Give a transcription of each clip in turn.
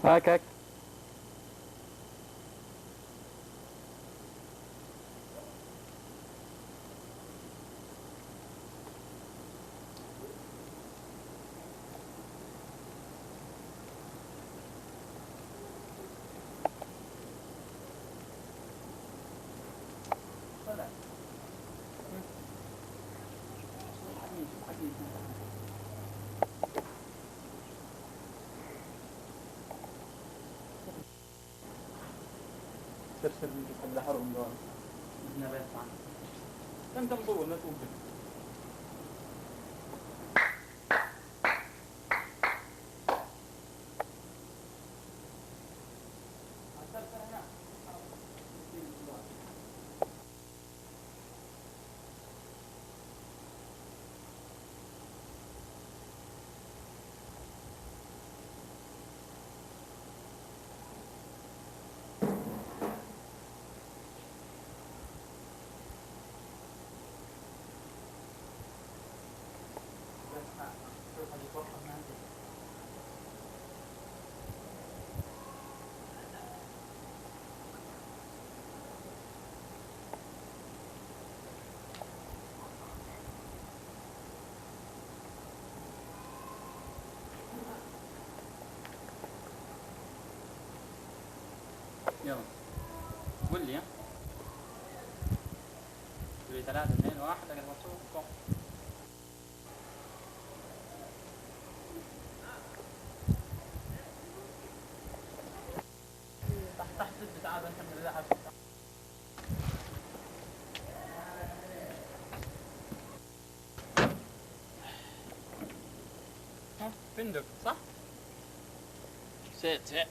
هاكك ترسل اللي حرم دول بدنا بيت عنه كم تنبوه نتوب يلا قول لي قول لي 3 2 1 اقدر اشوف تحت تعال الحمد لله فندق صح؟ سيت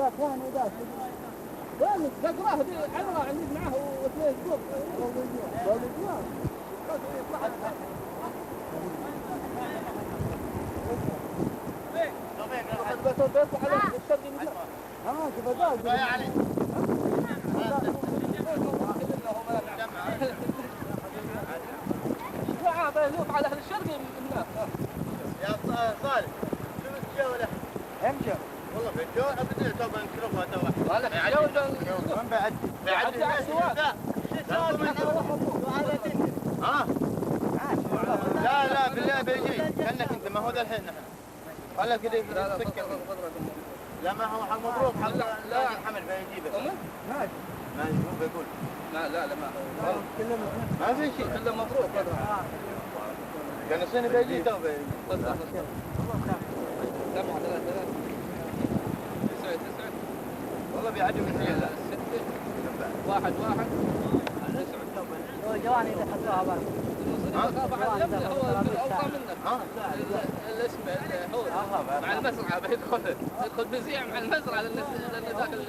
ذاك هاني ذاك. وين تقراه دي عبرة عندك معه واثنين جوب. شوف ذاك. يا علي يلوف على اهل الشرق من هناك. يا صالح شو الجو له؟ امشي. والله في الجو ابدا تو بنكرفها تو. هلا في الجو وين بعد؟ بعد ها؟ لا لا بالله بيجي كانك انت ما هو ذا الحين نحن. خلك كذا يسكر. لا ما هو حق مبروك حق لا الحمل بيجيبه. ماشي. ما هو بيقول. لا ما في شيء. كله مبروك. كان السنة بيجي تو بيجي. والله بيعجب الحين لا. 1 هو جواني اللي حطوها بس. الاسم هو مع المزرعة بيدخل بزيع مع المزرعة لأن داخل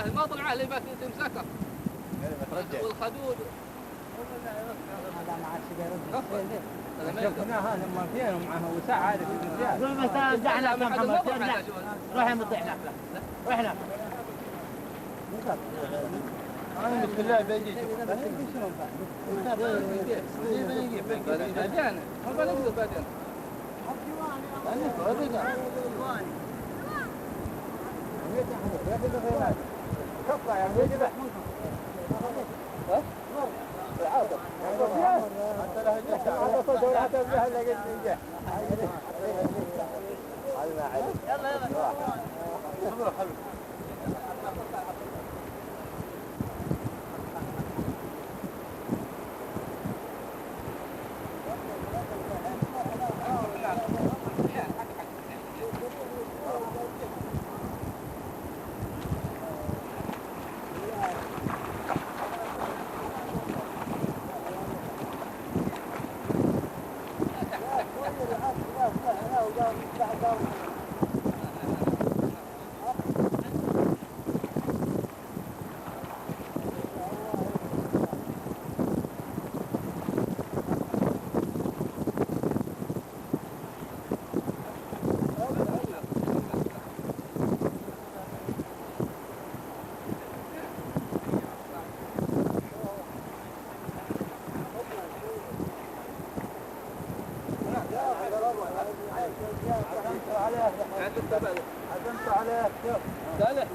المضرعة اللي تمسكها والخدود. هذا ما عاد شيء يرد. شفناها لما فينا معها وساعة عارف المزيان. كل ما رجعنا محمد رجع. روح مطيحنا. رحنا. أنا بسم الله بيجي. بعدين ما بنقدر بعدين. كفى يا ولدي بح. ها؟ العاطف. حتى له جه. هذا صوت ولا حتى به الا قد نجح. هذا ما عليك. يلا. خبره خبره. عزمت عليه شوف. صالح.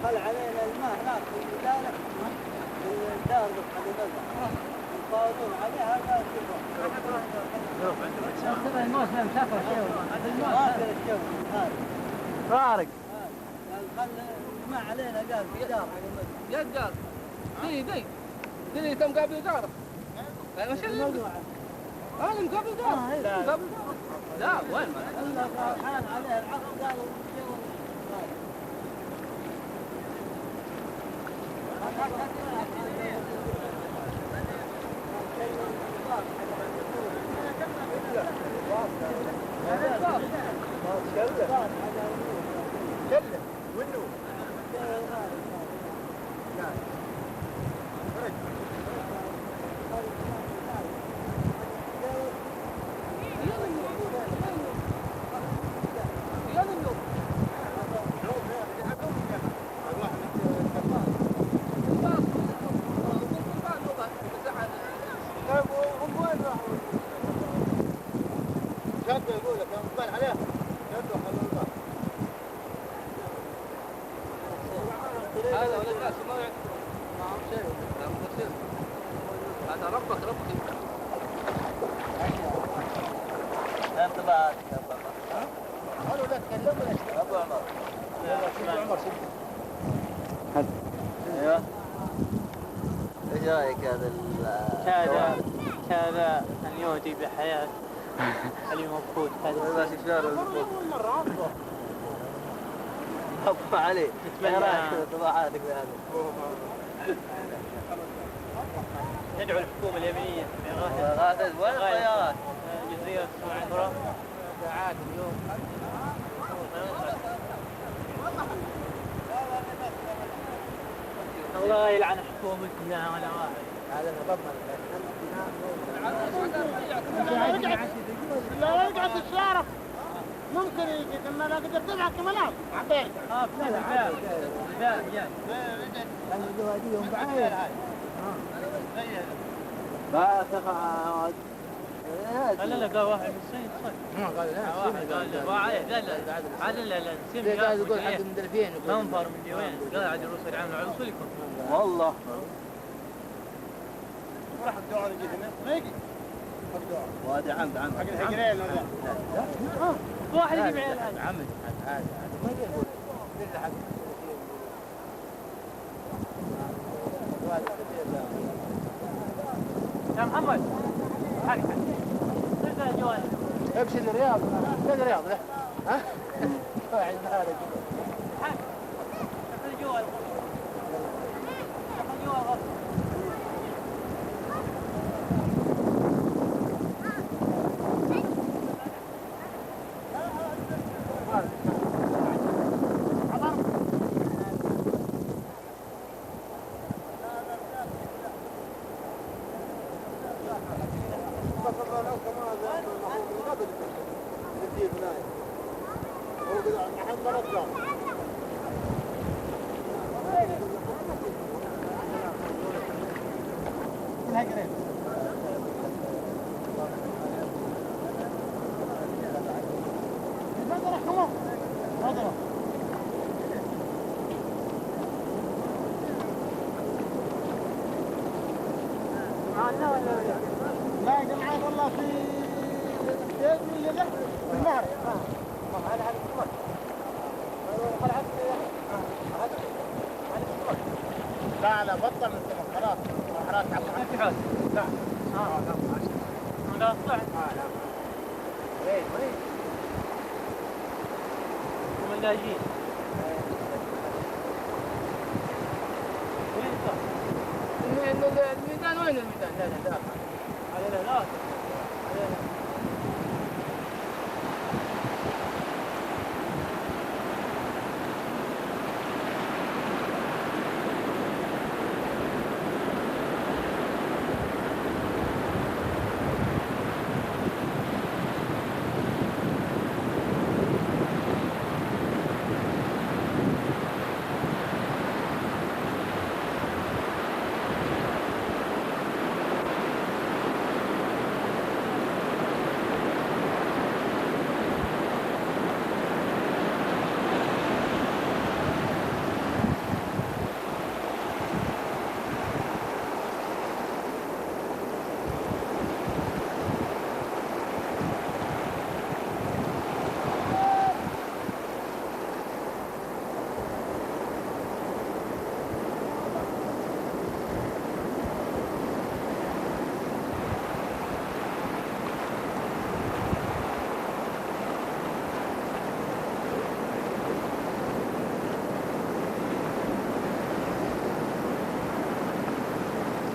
خل علينا الماء هناك في الدار الدار بالحديقة يفاوضون عليها لا تبغى الموسم سافر شيء فارق خل ما علينا قال في دار جد قال دي تم قابل دارك انا شو انا مقابل دارك لا وين ما حان عليه العصر قالوا يقول لك يوم تبان عليه يدوا خلوا الباب. هذا ولا الناس ما يعتبرون معهم شيء لا مقصر هذا ربك انتبه قالوا لك كلمنا ابو عمر. ايوه ايش رايك هذا هذا اليهودي بحياة اللي مبخوت هذا ماشي شلون المفروض حب عليه ايش رايك طباعاتك بهذا ندعو الحكومة اليمنية في غاثة وين الطيارات؟ جزيرة سمعترا ساعات اليوم الله يلعن حكومتنا ولا واحد هذا نضمن لا يقعد الشارع ممكن يجي لما لا قدر تبعك كمالات عبير لا تخاف لا قال واحد من الصين قال لا نسيم يقول حق المدربين منفر من وين قال عاد الرسل عامل على وصولكم والله راح الدعاء يجي هنا ما يجي وادي عمد حق الحجرين واحد يجيب عيال هذا عمد عادي ما يقول حق يا محمد حق صرت الجوال امشي للرياض فين الرياض له ها قاعد هذا حق الجوال الجوال لا يا جماعة والله في النهر لا بطل من السمك خلاص خلاص ما في حوس لا لا طلعت وين هم اللاجئين وين صح؟ الميدان وين الميدان؟ لا على لا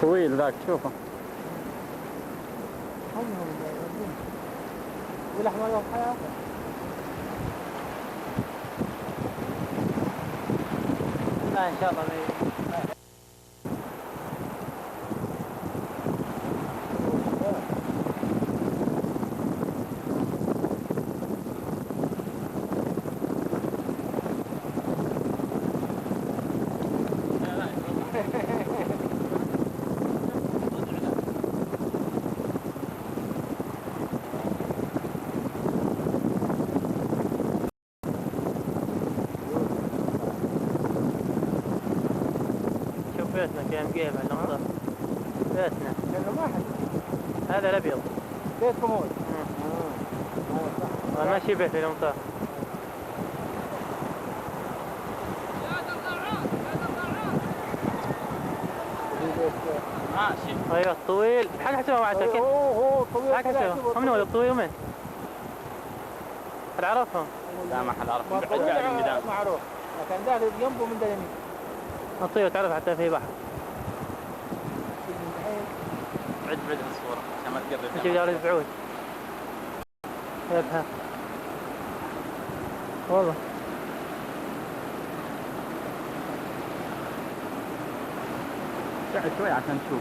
طويل ذاك شوفه. والأحمر والحياة لا ان شاء الله ما يجي. بيتنا كان جيب النقطة بيتنا هذا الأبيض بيتكم هو ماشي بيت الأمطار بيت ماشي. ايوه الطويل حق حسبه مع سكن. هو طويل حق حسبه هم ولد الطويل ومن؟ تعرفهم؟ لا ما حد عرف. ما بعد قاعد من قدام. معروف، لكن ده اللي جنبه من ده اليمين. الطويل تعرف حتى في بحر. بعد الصورة عشان ما تقرب. نجيب دار البعود. يبها. والله. بعد شوي عشان تشوف.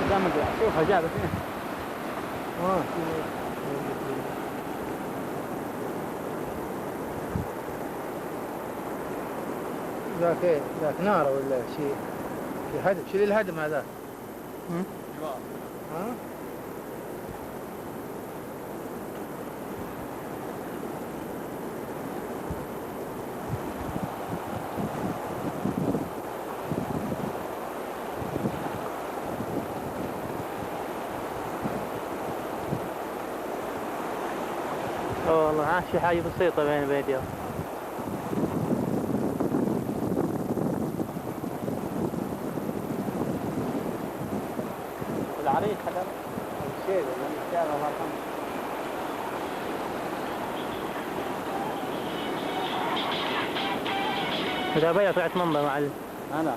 قدام البيع، شوفها جابت هنا. ذاك ايه؟ ذاك نار ولا شيء؟ في هدم، شيل الهدم هذا. ها؟ والله ها شي حاجة بسيطة بين بيدي. العريس حدا. الشيء لما كان الله يرحمه. إذا بيا طلعت منبر معلم. أنا.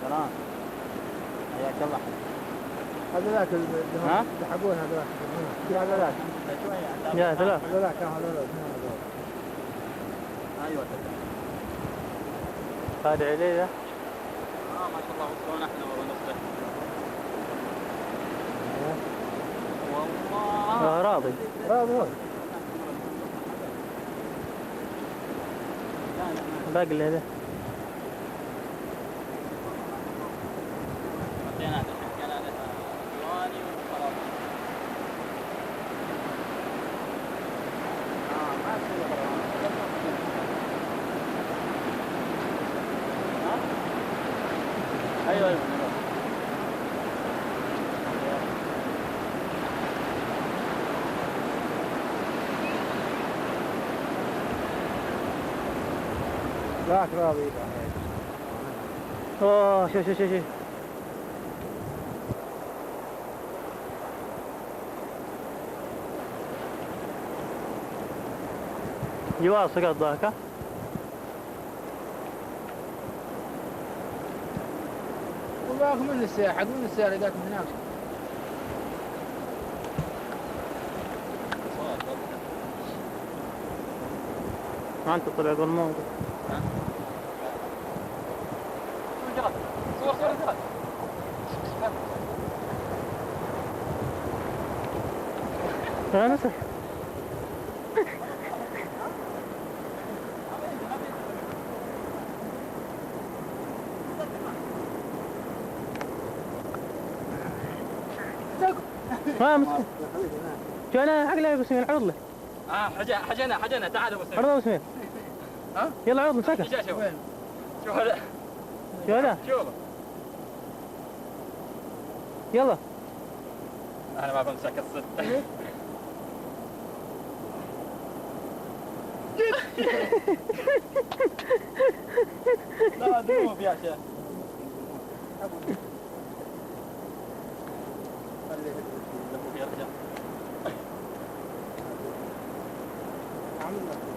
سلام. حياك الله. هذا ذاك ها؟ يسحبون هذا ذاك. يا ثلاث. هذا ذاك هذا أيوة. هذا عليه. ما شاء الله وصلنا احنا ونصبح. والله. راضي. راضي هو. باقي اللي هذا. حطينا حكينا لها ديواني وخلاص. ما ايوه ايوه. ذاك راضي. اوه شوف. جواز سقط ذاك ها؟ وذاك من السيارة، حق من السيارة ذاك من هناك. ما انت طلع بالموضوع. صور الجرس. لا نسى. ما مسكين. شو انا حق لا ابو سمير عرض له. حجنا تعال ابو سمير. عرض ابو سمير. ها؟ يلا عرض له سكت. شوف هذا. شو هذا؟ شوف. يلا. انا ما بمسك الصدق. لا دوب يا شيخ.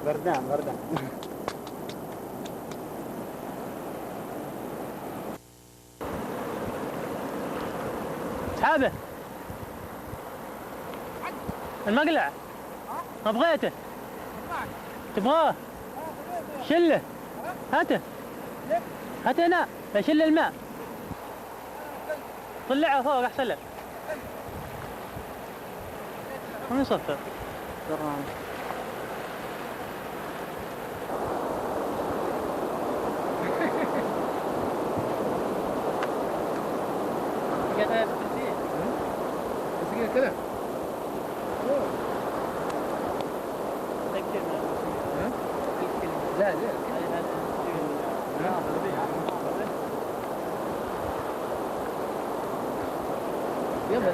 بردان. اسحبه. المقلع. ما بغيته. تبغاه؟ شله. هاته. هاته هنا. شل الماء. طلعه فوق احسن لك. من يصفر؟ كذا. يلا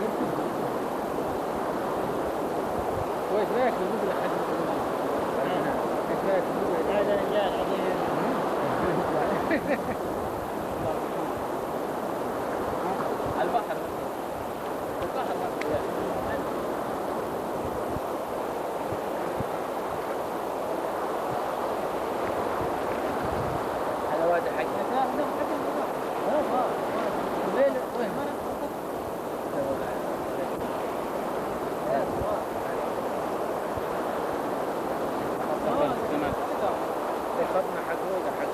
كويس رايك المدري حق ايش رايك المدري هذا رجال البحر هذا وادي حقنا وين خدنا حق وين حق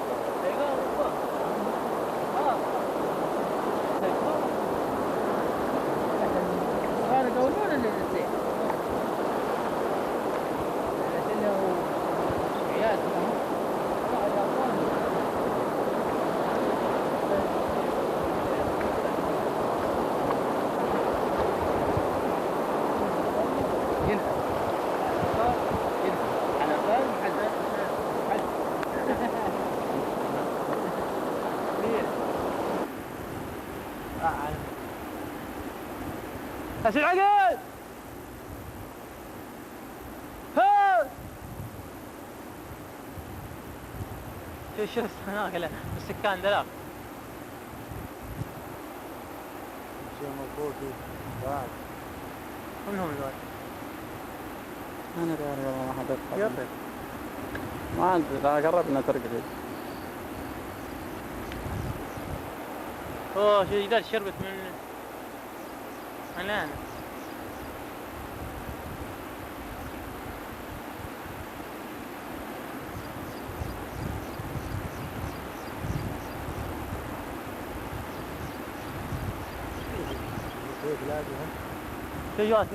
هذا قولون اللي نسيت لأنه عيال اسير عقل ها شوف هناك السكان دلاغ شيء مفروض بعد من هم الواد؟ انا داري والله ما حد يطلع ما عندي قربنا ترقد اوه شو يقدر شربت من الان سيوات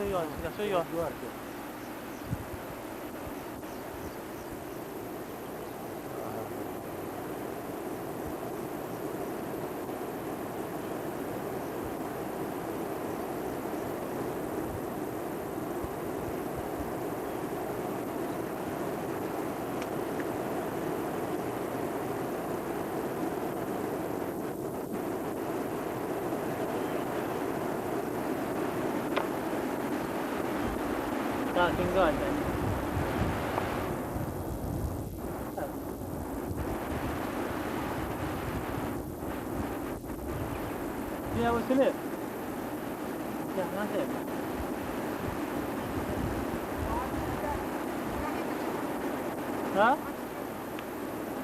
لكن قاعد يا ابو سليم لا ما سيب ها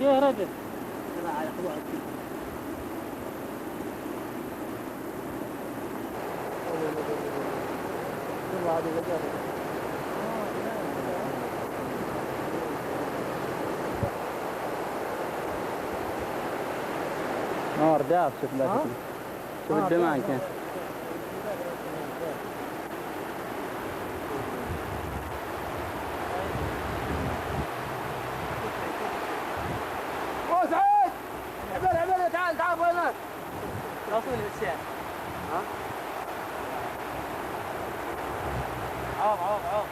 يا رجل انا على خضوعك والله هذه وجهه نور داف شوف لا شوف الدماغ كيف سعيد عبالة تعال وينك؟ راسوني بالسيارة ها؟ عوض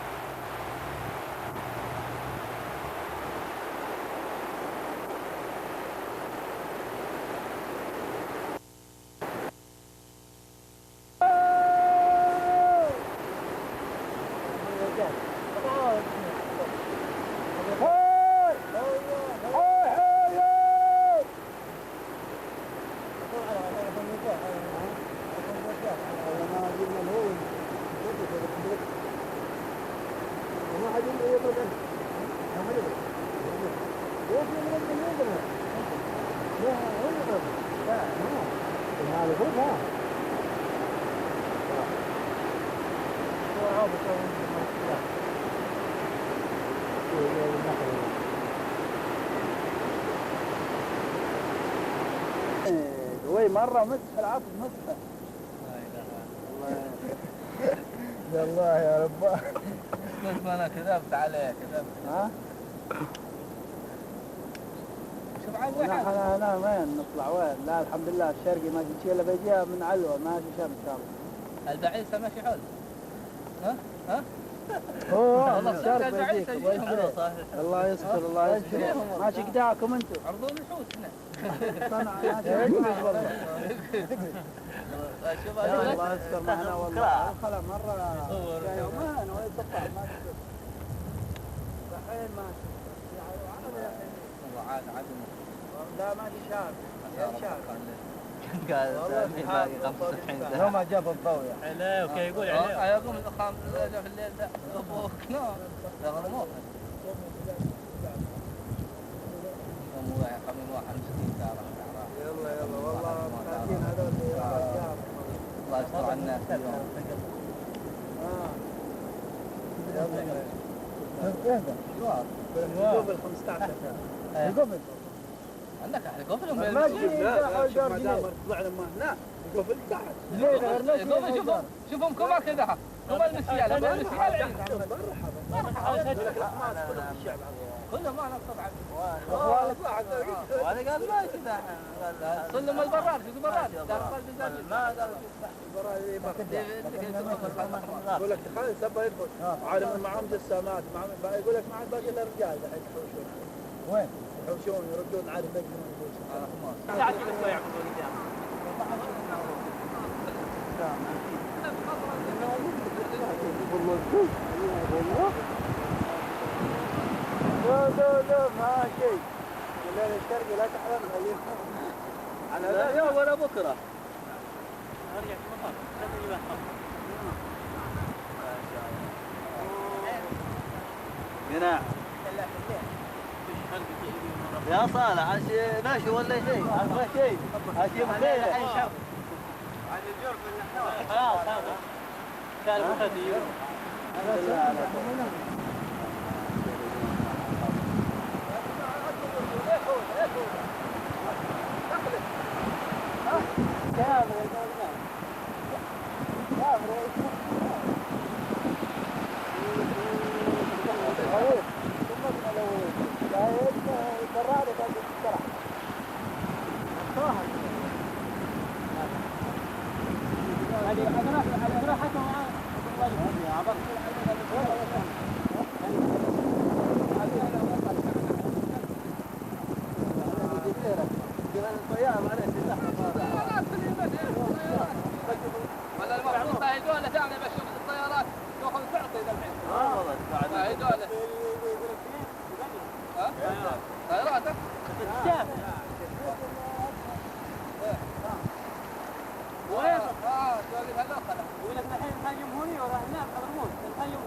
وي مرة مسح العصر مسح الله يا رب كيف انا كذبت عليه ها شوف عاد وين انا وين نطلع وين لا الحمد لله الشرقي ما جيت الا بيجيها من علوه ماشي شمس ان شاء الله البعيسة ماشي حول ها اوه الشرق بيجيك الله يستر الله يستر ماشي قداكم انتم عرضون الحوت هنا. الله يستر معنا والله الخلا مره يومين ويتقطع ما الحين ما عاد لا ما في شاب يا شاب قال باقي 95 سنة. لو ما جاب الضوء يعني لا اوكي يقول عليه يقوم الخامس في الليل ده ابوك نار لا غرموك قاموا يقومون 61 ساعة. يلا يلا والله مساكين هذول الله يستر على الناس اليوم. قبل 15 قبل عندك قبل ما جبنا ما دام طلعنا ما هنا قبل تحت شوفهم كبار كذا كبار المسيال كله ما نقصد وانا قال ما كذا صلهم البراد في البراد ما قال يقول لك خلي سبه يدخل عالم معهم جسامات يقول لك ما عاد باقي الا رجال الحين يحوشون وين؟ يحوشون يردون عارف يقدرون ساعات بس يعملون لا ما شيء الليل الشرقي لا تحلم على لا اليوم ولا بكره ارجع في المطار خليني بحر قناع يا صالح عشي ماشي ولا شيء عشي شيء عشي مخير عاد الجرف اللي خلاص هذا كان مخدي ولا المفروض هيدوله ثاني بشوف الطيارات تاخذ تعطي الحين. والله بعد هيدوله. ها؟ طيارات وين؟ تقول هذول يقول لك الحين كان يوم هوني وراح هناك حضرموت الحين يوم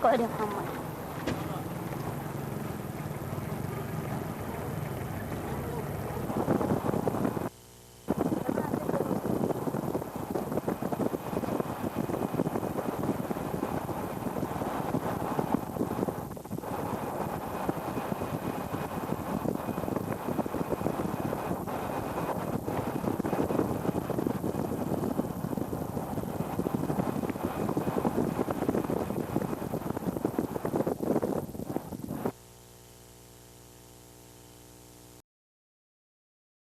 اقعد يا محمد.